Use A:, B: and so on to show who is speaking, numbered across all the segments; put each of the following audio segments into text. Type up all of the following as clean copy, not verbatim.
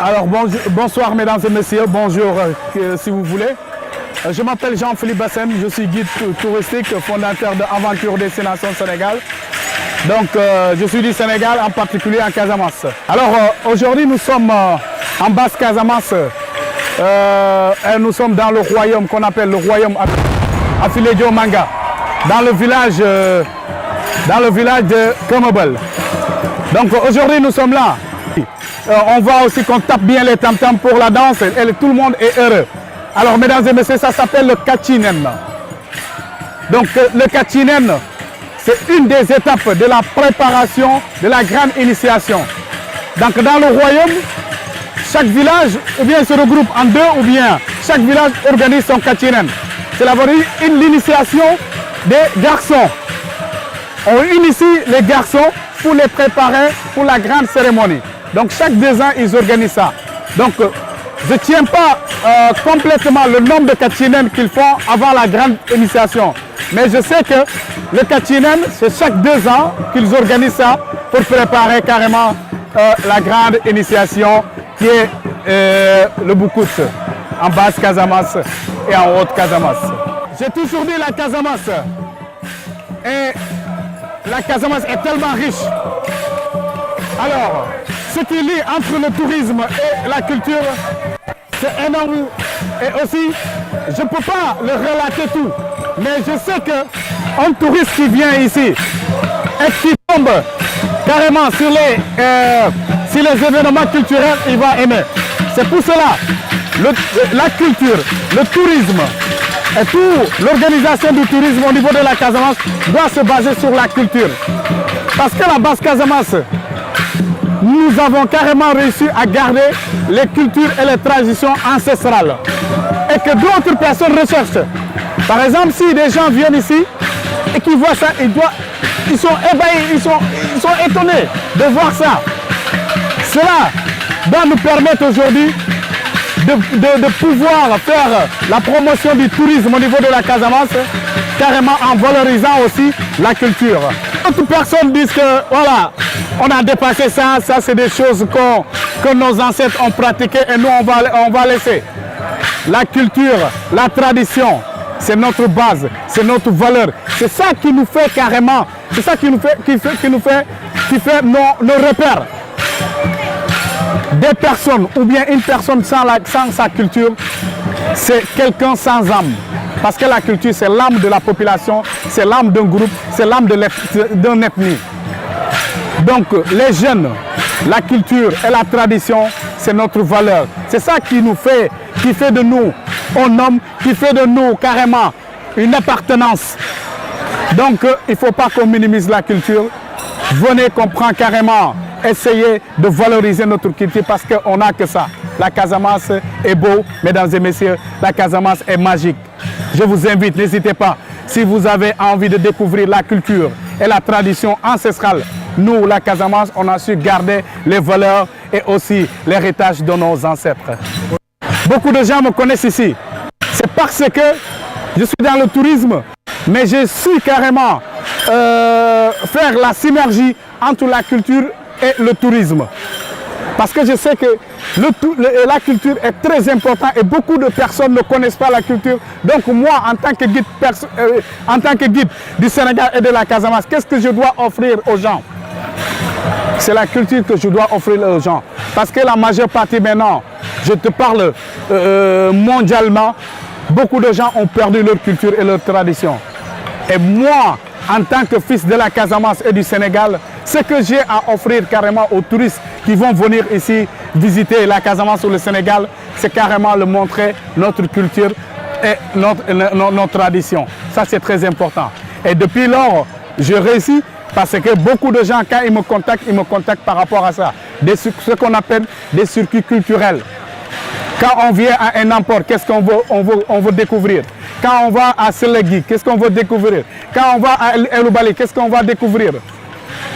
A: Alors bonsoir mesdames et messieurs, bonjour si vous voulez. Je m'appelle Jean-Philippe Bassem, je suis guide touristique, fondateur de Aventure Destination Sénégal. Donc je suis du Sénégal, en particulier en Casamance. Alors aujourd'hui nous sommes en basse Casamance et nous sommes dans le royaume qu'on appelle le royaume Afilédio Manga, dans le village de Komobel. Donc aujourd'hui nous sommes là. On voit aussi qu'on tape bien les tam-tams pour la danse et tout le monde est heureux. Alors mesdames et messieurs, ça s'appelle le Kachinen. Donc le Kachinen, c'est une des étapes de la préparation de la grande initiation. Donc dans le royaume, chaque village ou bien se regroupe en deux ou bien chaque village organise son Kachinen. C'est l'initiation des garçons. On initie les garçons pour les préparer pour la grande cérémonie. Donc chaque 2 ans, ils organisent ça. Donc je ne tiens pas complètement le nombre de Kachinen qu'ils font avant la grande initiation. Mais je sais que le Kachinen, c'est chaque 2 ans qu'ils organisent ça pour préparer carrément la grande initiation qui est le Boukout en basse Casamance et en haute Casamance. J'ai toujours dit la Casamance. Et la Casamance est tellement riche. Alors, ce qui lie entre le tourisme et la culture, c'est énorme. Et aussi, je ne peux pas le relater tout, mais je sais qu'un touriste qui vient ici et qui tombe carrément sur les événements culturels, il va aimer. C'est pour cela, la culture, le tourisme et toute l'organisation du tourisme au niveau de la Casamance doit se baser sur la culture. Parce que la basse Casamance, nous avons carrément réussi à garder les cultures et les traditions ancestrales. Et que d'autres personnes recherchent. Par exemple, si des gens viennent ici et qu'ils voient ça, ils sont ébahis, ils sont étonnés de voir ça. Cela doit nous permettre aujourd'hui de pouvoir faire la promotion du tourisme au niveau de la Casamance, carrément en valorisant aussi la culture. D'autres personnes disent que voilà, on a dépassé ça, ça c'est des choses que nos ancêtres ont pratiquées et nous on va laisser. La culture, la tradition, c'est notre base, c'est notre valeur. C'est ça qui nous fait carrément, c'est ça qui fait nos repères. Des personnes ou bien une personne sans sa culture, c'est quelqu'un sans âme. Parce que la culture, c'est l'âme de la population, c'est l'âme d'un groupe, c'est l'âme d'un ethnie. Donc les jeunes, la culture et la tradition, c'est notre valeur. C'est ça qui fait de nous un homme, qui fait de nous carrément une appartenance. Donc il ne faut pas qu'on minimise la culture. Venez qu'on prend carrément, essayer de valoriser notre culture parce qu'on n'a que ça. La Casamance est beau, mesdames et messieurs, la Casamance est magique. Je vous invite, n'hésitez pas, si vous avez envie de découvrir la culture et la tradition ancestrale, nous, la Casamance, on a su garder les valeurs et aussi l'héritage de nos ancêtres. Beaucoup de gens me connaissent ici. C'est parce que je suis dans le tourisme, mais je suis carrément faire la synergie entre la culture et le tourisme. Parce que je sais que la culture est très importante et beaucoup de personnes ne connaissent pas la culture. Donc moi, en tant que guide du Sénégal et de la Casamance, qu'est-ce que je dois offrir aux gens? C'est la culture que je dois offrir aux gens. Parce que la majeure partie maintenant, je te parle mondialement, beaucoup de gens ont perdu leur culture et leur tradition. Et moi, en tant que fils de la Casamance et du Sénégal, ce que j'ai à offrir carrément aux touristes qui vont venir ici visiter la Casamance ou le Sénégal, c'est carrément leur montrer notre culture et notre tradition. Ça, c'est très important. Et depuis lors, je réussis parce que beaucoup de gens, quand ils me contactent par rapport à ça. Ce qu'on appelle des circuits culturels. Quand on vient à un emport, qu'est-ce qu'on veut découvrir? Quand on va à Selegui, qu'est-ce qu'on veut découvrir? Quand on va à El Oubali, qu'est-ce qu'on va découvrir?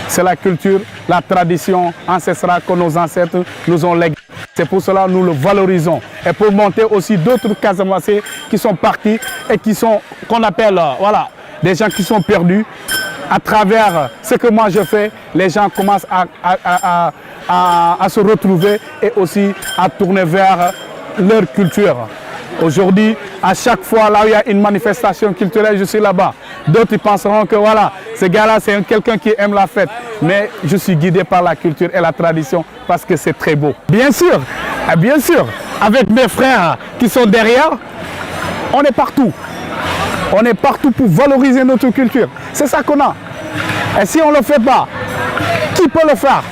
A: C'est la culture, la tradition ancestrale que nos ancêtres nous ont léguée. C'est pour cela que nous le valorisons. Et pour monter aussi d'autres Casamassés qui sont partis et qui sont, qu'on appelle, voilà, des gens qui sont perdus. À travers ce que moi je fais, les gens commencent à se retrouver et aussi à tourner vers leur culture. Aujourd'hui, à chaque fois là où il y a une manifestation culturelle, je suis là-bas. D'autres penseront que voilà, ce gars-là c'est quelqu'un qui aime la fête. Mais je suis guidé par la culture et la tradition parce que c'est très beau. Bien sûr, avec mes frères qui sont derrière, on est partout. On est partout pour valoriser notre culture. C'est ça qu'on a. Et si on ne le fait pas, qui peut le faire?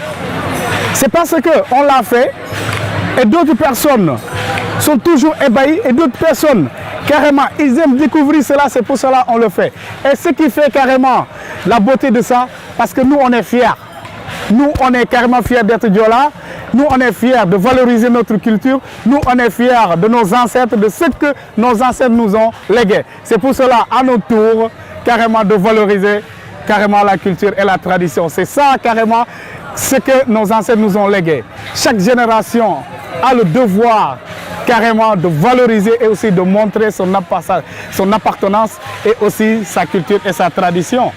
A: C'est parce qu'on l'a fait et d'autres personnes sont toujours ébahies et d'autres personnes, carrément, ils aiment découvrir cela, c'est pour cela qu'on le fait. Et ce qui fait carrément la beauté de ça, parce que nous, on est fiers. Nous, on est carrément fiers d'être Diola. Nous, on est fiers de valoriser notre culture. Nous, on est fiers de nos ancêtres, de ce que nos ancêtres nous ont légué. C'est pour cela, à notre tour, carrément de valoriser carrément la culture et la tradition. C'est ça, carrément, ce que nos ancêtres nous ont légué. Chaque génération a le devoir, carrément, de valoriser et aussi de montrer son appartenance et aussi sa culture et sa tradition.